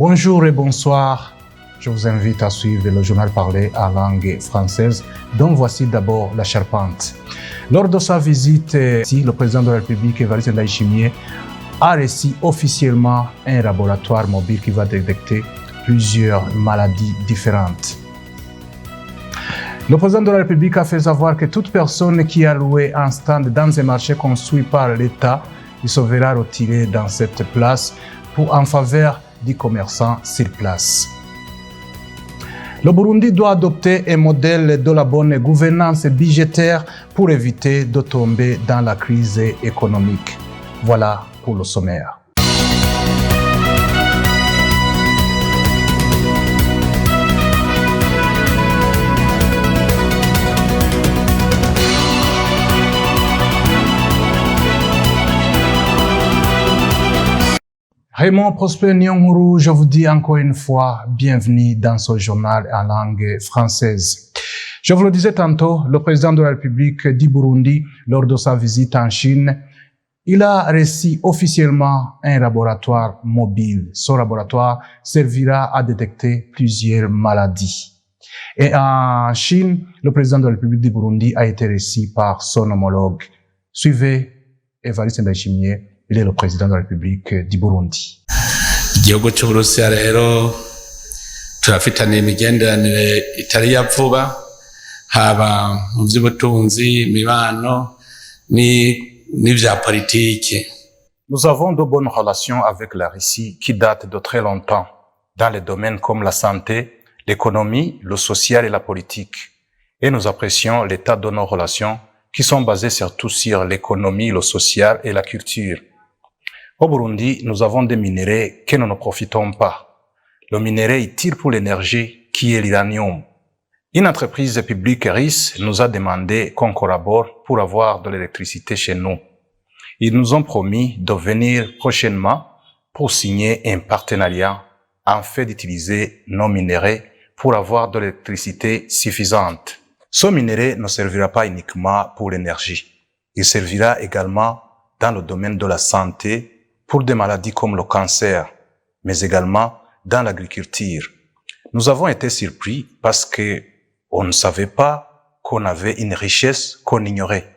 Bonjour et bonsoir. Je vous invite à suivre le journal parlé en langue française, dont voici d'abord la charpente. Lors de sa visite ici, le président de la République, Évariste Ndayishimiye, a reçu officiellement un laboratoire mobile qui va détecter plusieurs maladies différentes. Le président de la République a fait savoir que toute personne qui a loué un stand dans un marché construit par l'État, il se verra retiré dans cette place en faveur du commerçant sur place. Le Burundi doit adopter un modèle de la bonne gouvernance budgétaire pour éviter de tomber dans la crise économique. Voilà pour le sommaire. Raymond Prosper Nyonguru, je vous dis encore une fois, bienvenue dans ce journal en langue française. Je vous le disais tantôt, le président de la République du Burundi, lors de sa visite en Chine, il a reçu officiellement un laboratoire mobile. Ce laboratoire servira à détecter plusieurs maladies. Et en Chine, le président de la République du Burundi a été reçu par son homologue. Suivez Évariste Ndayishimiye. Il est le président de la République du Burundi. Igihugu c'Uburusiya rero turafitaniye imigenderanire itari ya vuba, haba mu vy'ubutunzi, imibano n'ivya politiki. Nous avons de bonnes relations avec la Russie qui datent de très longtemps, dans les domaines comme la santé, l'économie, le social et la politique. Et nous apprécions l'état de nos relations qui sont basées surtout sur l'économie, le social et la culture. Au Burundi, nous avons des minerais que nous ne profitons pas. Le minerai utile pour l'énergie, qui est l'uranium. Une entreprise publique russe nous a demandé qu'on collabore pour avoir de l'électricité chez nous. Ils nous ont promis de venir prochainement pour signer un partenariat en fait d'utiliser nos minerais pour avoir de l'électricité suffisante. Ce minerai ne servira pas uniquement pour l'énergie. Il servira également dans le domaine de la santé, pour des maladies comme le cancer, mais également dans l'agriculture. Nous avons été surpris parce que on ne savait pas qu'on avait une richesse qu'on ignorait.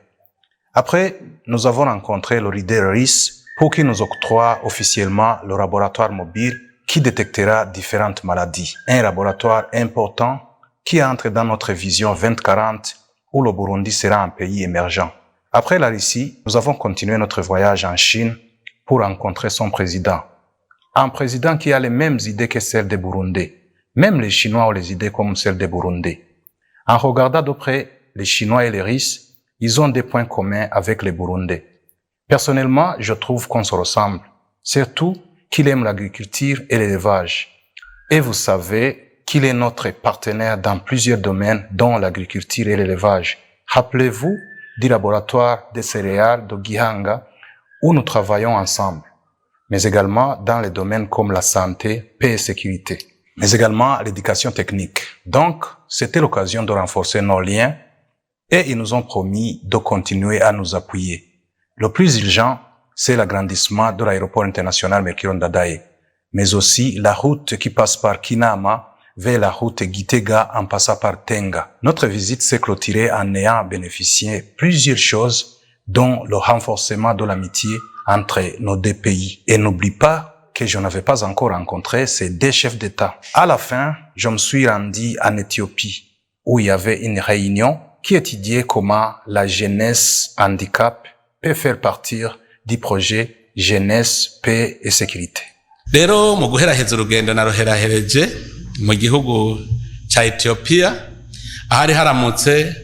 Après, nous avons rencontré le leader russe pour qu'il nous octroie officiellement le laboratoire mobile qui détectera différentes maladies. Un laboratoire important qui entre dans notre vision 2040 où le Burundi sera un pays émergent. Après la Russie, nous avons continué notre voyage en Chine pour rencontrer son président. Un président qui a les mêmes idées que celles des Burundais. Même les Chinois ont les idées comme celles des Burundais. En regardant de près, les Chinois et les Russes, ils ont des points communs avec les Burundais. Personnellement, je trouve qu'on se ressemble. Surtout qu'il aime l'agriculture et l'élevage. Et vous savez qu'il est notre partenaire dans plusieurs domaines, dont l'agriculture et l'élevage. Rappelez-vous du laboratoire des céréales de Gihanga, où nous travaillons ensemble, mais également dans les domaines comme la santé, paix et sécurité, mais également l'éducation technique. Donc, c'était l'occasion de renforcer nos liens et ils nous ont promis de continuer à nous appuyer. Le plus urgent, c'est l'agrandissement de l'aéroport international Mercure Ndadaye, mais aussi la route qui passe par Kinama vers la route Gitega en passant par Tenga. Notre visite s'est clôturée en ayant bénéficié plusieurs choses dont le renforcement de l'amitié entre nos deux pays. Et n'oublie pas que je n'avais pas encore rencontré ces deux chefs d'État. À la fin, je me suis rendu en Éthiopie, où il y avait une réunion qui étudiait comment la jeunesse handicap peut faire partir du projet Jeunesse, Paix et Sécurité. Rero mu guheraheza urugendo naruherahereje mu gihugu ca Ethiopia, ahari haramutse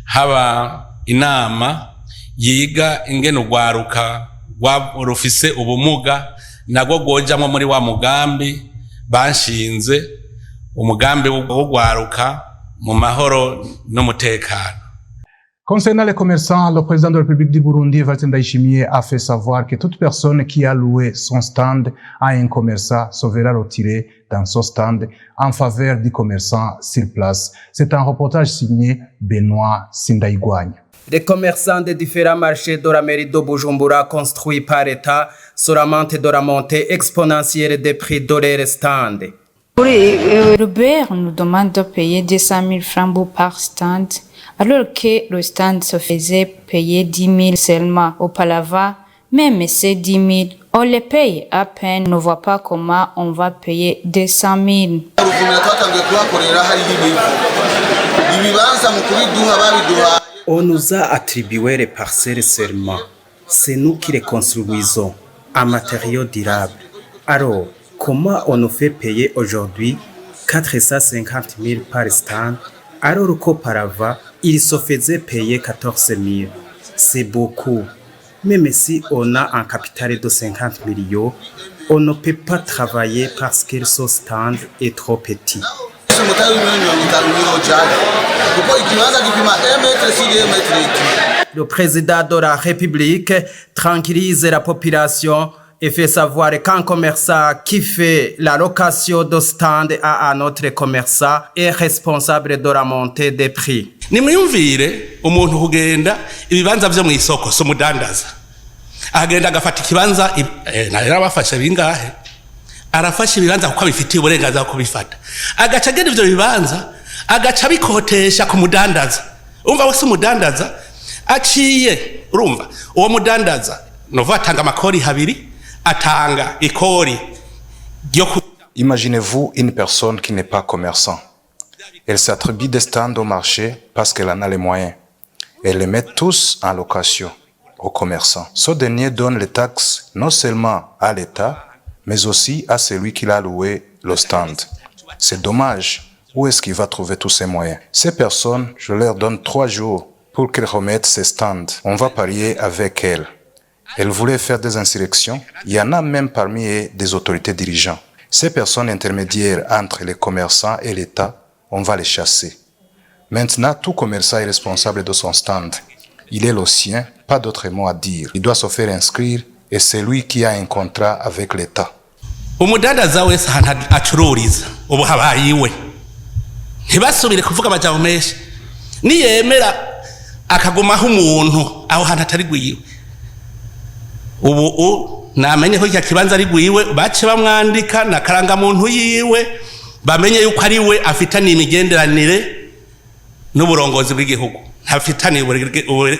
haba inama yiga ingene urwaruka rufise ubumuga nagwo rwojamwo muri wa mugambi banshinze, umugambi wo rwaruka mu mahoro n'umutekano. Concernant les commerçants, le président de la République du Burundi, Évariste Ndayishimiye, a fait savoir que toute personne qui a loué son stand à un commerçant se verra retiré dans son stand en faveur du commerçant sur place. C'est un reportage signé Benoît Sindaïgouagne. Les commerçants des différents marchés de la mairie de Bujumbura construits par l'État se lamentent de la montée exponentielle des prix de leurs stands. Le BER nous demande de payer 200 000 francs par stand, alors que le stand se faisait payer 10 000 seulement au Palava. Même ces 10 000, on les paye à peine, on ne voit pas comment on va payer 200 000. On nous a attribué les parcelles seulement. C'est nous qui les construisons en matériaux durables. Alors, comment on nous fait payer aujourd'hui 450 000 par stand, alors qu'auparavant, il se faisait payer 14 000. C'est beaucoup. Même si on a un capital de 50 millions, on ne peut pas travailler parce que ce stand est trop petit. Le président de la République tranquillise la population et fait savoir qu'un commerçant qui fait la location de stand à un autre commerçant est responsable de la montée des prix. Nimwiyumvire umuntu kugenda ibibanza vyo mw'isoko so mudandaza agenda agafata ikibanza narabafasha bingahe arafasha ibibanza kuko bifitiye uburenganzira bwo kubifata agaca agenda ivyo bibanza agaca bikotesha ku mudandaza umva wese umudandaza aciye urumva uwo mudandaza nova atanga amakori habiri atanga ikori. Imaginez-vous une personne qui n'est pas commerçant. Elle s'attribue des stands au marché parce qu'elle en a les moyens. Elle les met tous en location aux commerçants. Ce dernier donne les taxes non seulement à l'État, mais aussi à celui qui l'a loué le stand. C'est dommage. Où est-ce qu'il va trouver tous ces moyens? Ces personnes, je leur donne 3 jours pour qu'elles remettent ces stands. On va parier avec elles. Elles voulaient faire des insurrections. Il y en a même parmi elles des autorités dirigeantes. Ces personnes intermédiaires entre les commerçants et l'État, on va les chasser. Maintenant, tout commerçant est responsable de son stand. Il est le sien, pas d'autre mot à dire. Il doit se faire inscrire et c'est lui qui a un contrat avec l'État. Umudandaza wese ahantu acururiza ubu habayiwe ntibasubire kuvuga amajambo menshi niyemera akagumaho umuntu aho hantu atari gwiwe ubu namenye ko iki kibanza ari gwiwe bace bamwandika na karanga muntu yiwe bamenye yuko ari we afitaniye imigenderanire n'uburongozi bw'igihugu ntafitaniye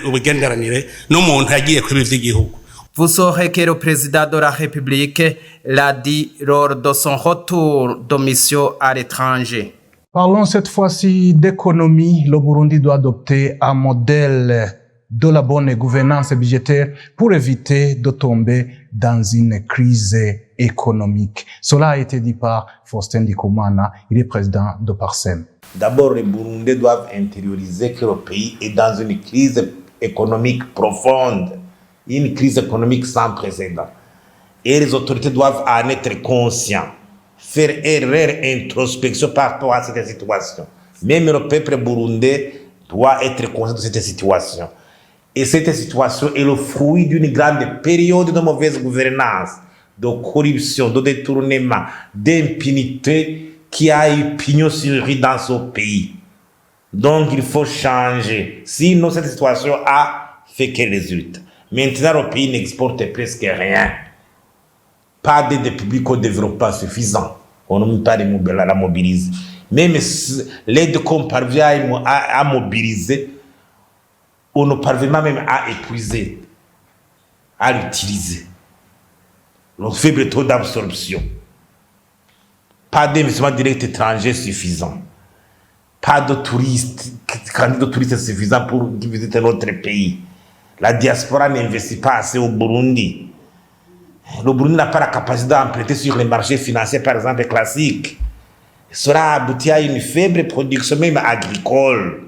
ubugenderanire n'umuntu yagiye kwiba ivy'igihugu. Vous saurez que le président de la République l'a dit lors de son retour de mission à l'étranger. Parlons cette fois-ci d'économie. Le Burundi doit adopter un modèle de la bonne gouvernance budgétaire pour éviter de tomber dans une crise économique. Cela a été dit par Faustin Ndikumana, il est président de Parsem. D'abord, les Burundais doivent intérioriser que le pays est dans une crise économique profonde, une crise économique sans précédent. Et les autorités doivent en être conscients, faire leur introspection par rapport à cette situation. Même le peuple burundais doit être conscient de cette situation. Et cette situation est le fruit d'une grande période de mauvaise gouvernance, de corruption, de détournement, d'impunité qui a eu pignon sur rue dans ce pays. Donc il faut changer. Sinon cette situation a fait que résultat. Maintenant le pays n'exporte presque rien. Pas d'aide publique au développement suffisant. On ne peut pas la mobiliser. Même l'aide qu'on parvient à mobiliser, on ne parvient même à épuiser, à l'utiliser. Le faible taux d'absorption. Pas d'investissement direct étranger suffisant. Pas de touristes, quantité de touristes suffisant pour visiter notre pays. La diaspora n'investit pas assez au Burundi. Le Burundi n'a pas la capacité d'emprunter sur les marchés financiers, par exemple, classiques. Cela aboutit à une faible production même agricole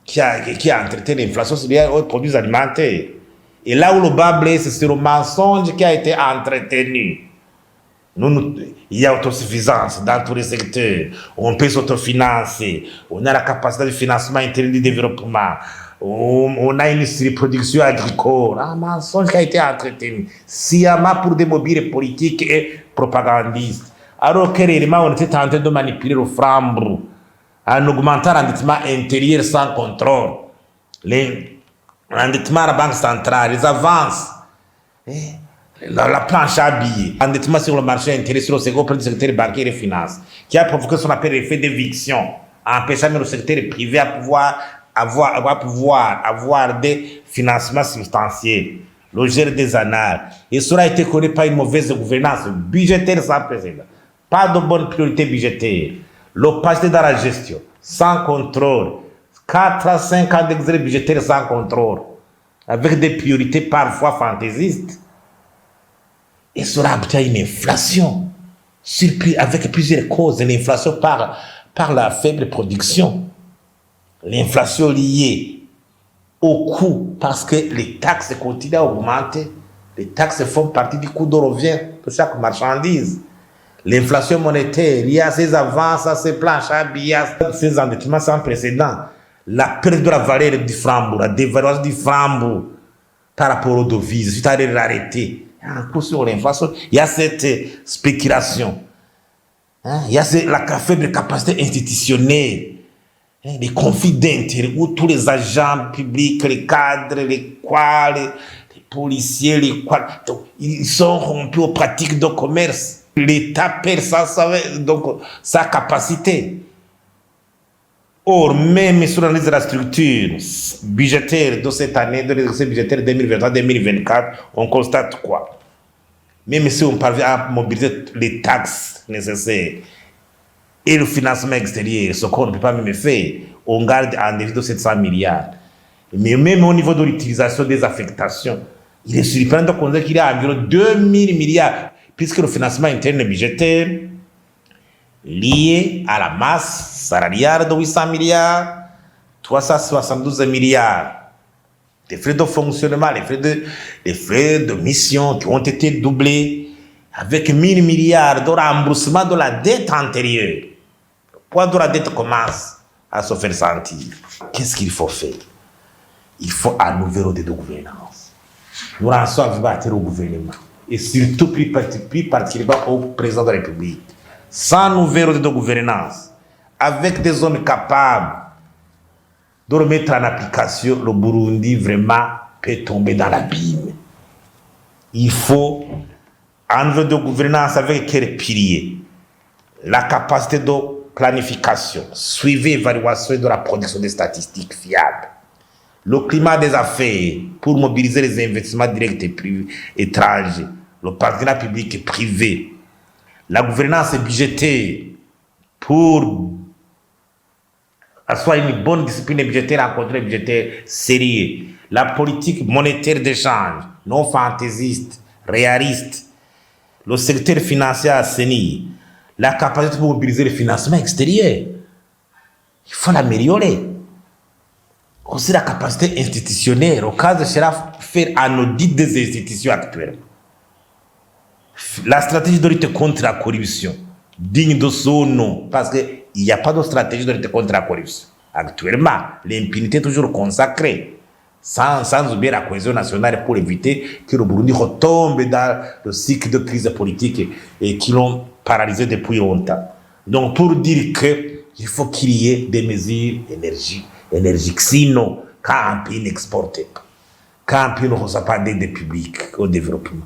qui a entretenu l'inflation sur les produits alimentaires. Et là où le bas blesse, c'est le mensonge qui a été entretenu. Il y a autosuffisance dans tous les secteurs. On peut s'autofinancer. On a la capacité de financement intérieur du développement. On a une surproduction agricole. Un mensonge qui a été entretenu sciemment pour des mobiles politiques et propagandistes. Alors que réellement, on était en train de manipuler le franc en augmentant l'endettement intérieur sans contrôle. l'endettement à la banque centrale, les avances, la planche à billets, l'endettement sur le marché intérieur, sur le secteur bancaire et finance, qui a provoqué ce qu'on appelle l'effet d'éviction, empêchant même le secteur privé à pouvoir avoir des financements substantiels. Le gère des annales. Et cela a été connu par une mauvaise gouvernance budgétaire sans précédent. Pas de bonne priorité budgétaire. L'opacité dans la gestion, sans contrôle. 4 à 5 ans d'exercice budgétaire sans contrôle. Avec des priorités parfois fantaisistes. Et cela a abouti à une inflation. Avec plusieurs causes. L'inflation par la faible production. L'inflation liée au coût, parce que les taxes continuent à augmenter. Les taxes font partie du coût de revient de chaque marchandise. L'inflation monétaire liée à ces avances, à ces planches à billets, à ces endettements sans précédent. La perte de la valeur du franc, la dévaluation du franc par rapport aux devises, suite à les raretés. Il y a un coup sur l'inflation. Il y a cette spéculation. Il y a la faible capacité institutionnelle. Les conflits d'intérêts où tous les agents publics, les cadres, les policiers, ils sont rompus aux pratiques de commerce. L'État perd sa capacité. Or, même sur l'analyse de la structure budgétaire de cette année, de l'exercice budgétaire 2023-2024, on constate quoi? Même si on parvient à mobiliser les taxes nécessaires, et le financement extérieur, ce qu'on ne peut pas même faire, on garde un déficit de 700 milliards. Mais même au niveau de l'utilisation des affectations, il est surprenant de constater qu'il y a environ 2000 milliards, puisque le financement interne budgétaire lié à la masse salariale de 800 milliards, 372 milliards. Les frais de fonctionnement, les frais de mission qui ont été doublés, avec 1000 milliards de remboursement de la dette antérieure. Le poids de la dette commence à se faire sentir. Qu'est-ce qu'il faut faire? Il faut un nouveau modèle de gouvernance. Nous lançons battre au gouvernement et surtout plus particulièrement au président de la République. Sans nouveau modèle de gouvernance, avec des hommes capables de remettre en application, le Burundi vraiment peut tomber dans l'abîme. Il faut un niveau de gouvernance avec quel pilier? La capacité de planification, suivi évaluation de la production des statistiques fiables. Le climat des affaires pour mobiliser les investissements directs et privés étrangers, le partenariat public et privé. La gouvernance budgétaire pour asseoir une bonne discipline budgétaire, un contrôle budgétaire sérieux. La politique monétaire d'échange, non fantaisiste, réaliste. Le secteur financier assaini, la capacité de mobiliser le financement extérieur. Il faut l'améliorer. Aussi la capacité institutionnelle, au cas de cela, faire un audit des institutions actuelles. La stratégie de lutte contre la corruption, digne de son nom, parce qu'il n'y a pas de stratégie de lutte contre la corruption. Actuellement, l'impunité est toujours consacrée, sans oublier la cohésion nationale pour éviter que le Burundi retombe dans le cycle de crise politique et qui l'ont paralysé depuis longtemps. Donc, pour dire qu'il faut qu'il y ait des mesures énergiques, sinon, quand un pays n'exporte pas, quand un pays ne reçoit pas d'aide publique au développement,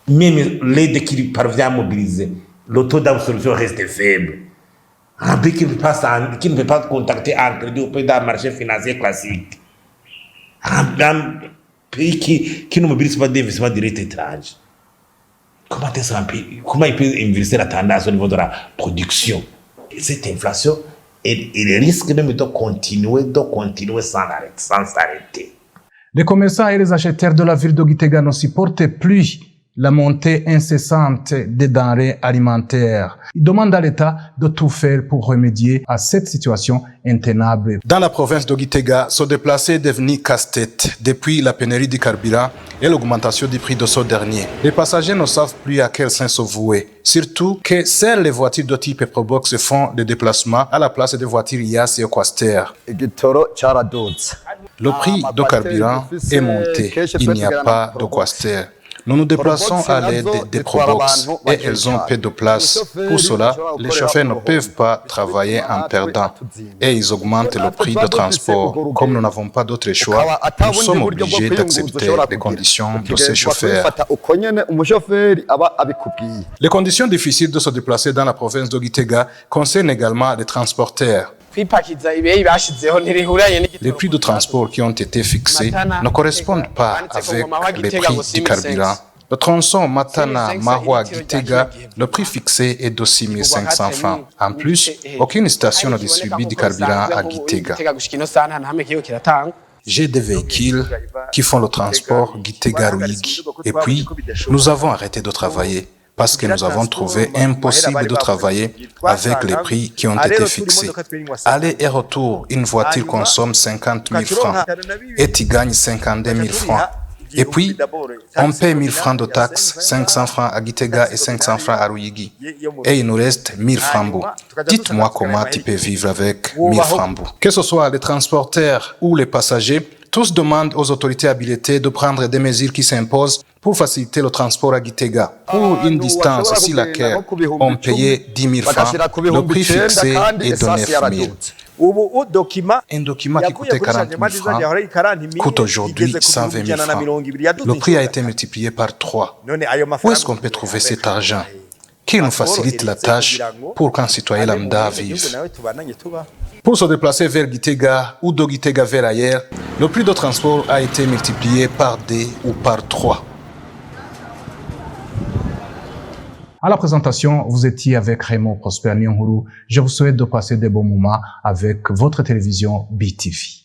même l'aide qu'il parvient à mobiliser, le taux d'absorption reste faible. Un pays qui ne peut pas contacter un crédit auprès d'un marché financier classique. Un pays qui ne mobilise pas d'investissement direct étranger. Comment il peut investir la tendance au niveau de la production? Et cette inflation, elle risque même de continuer sans s'arrêter. Les commerçants et les acheteurs de la ville de Gitega ne supportent plus la montée incessante des denrées alimentaires. Ils demandent à l'État de tout faire pour remédier à cette situation intenable. Dans la province de Gitega, se déplacer est devenu casse-tête depuis la pénurie du carburant et l'augmentation du prix de ce dernier. Les passagers ne savent plus à quel sens se vouer. Surtout que seules les voitures de type Probox font des déplacements à la place des voitures IAS et Quaster. Le prix de carburant est monté. Il n'y a pas de Quaster. Nous nous déplaçons à l'aide des Probox et elles ont peu de place. Pour cela, les chauffeurs ne peuvent pas travailler en perdant et ils augmentent le prix de transport. Comme nous n'avons pas d'autre choix, nous sommes obligés d'accepter les conditions de ces chauffeurs. Les conditions difficiles de se déplacer dans la province de Gitega concernent également les transporteurs. Les prix de transport qui ont été fixés ne correspondent pas avec les prix du carburant. Le tronçon Matana-Mahwa-Gitega, le prix fixé est de 6 500 francs. En plus, aucune station ne distribue du carburant à Gitega. J'ai des véhicules qui font le transport Gitega-Ruyigi. Et puis, nous avons arrêté de travailler parce que nous avons trouvé impossible de travailler avec les prix qui ont été fixés. Aller et retour, une voiture consomme 50 000 francs et tu gagnes 52 000 francs. Et puis, on paie 1000 francs de taxes, 500 francs à Gitega et 500 francs à Ruyigi. Et il nous reste 1000 francs. Dites-moi comment tu peux vivre avec 1000 francs. Que ce soit les transporteurs ou les passagers, tous demandent aux autorités habilitées de prendre des mesures qui s'imposent pour faciliter le transport à Gitega. Pour une distance si laquelle on payait 10 000 francs, le prix fixé est de 9 000. Un document qui coûtait 40 000 francs coûte aujourd'hui 120 000 francs. Le prix a été multiplié par 3. Où est-ce qu'on peut trouver cet argent qui nous facilite la tâche pour qu'un citoyen lambda vive? Pour se déplacer vers Gitega ou de Gitega vers ailleurs, le prix de transport a été multiplié par 2 ou par 3. À la présentation, vous étiez avec Raymond Prosper Nyonguru. Je vous souhaite de passer de bons moments avec votre télévision BTV.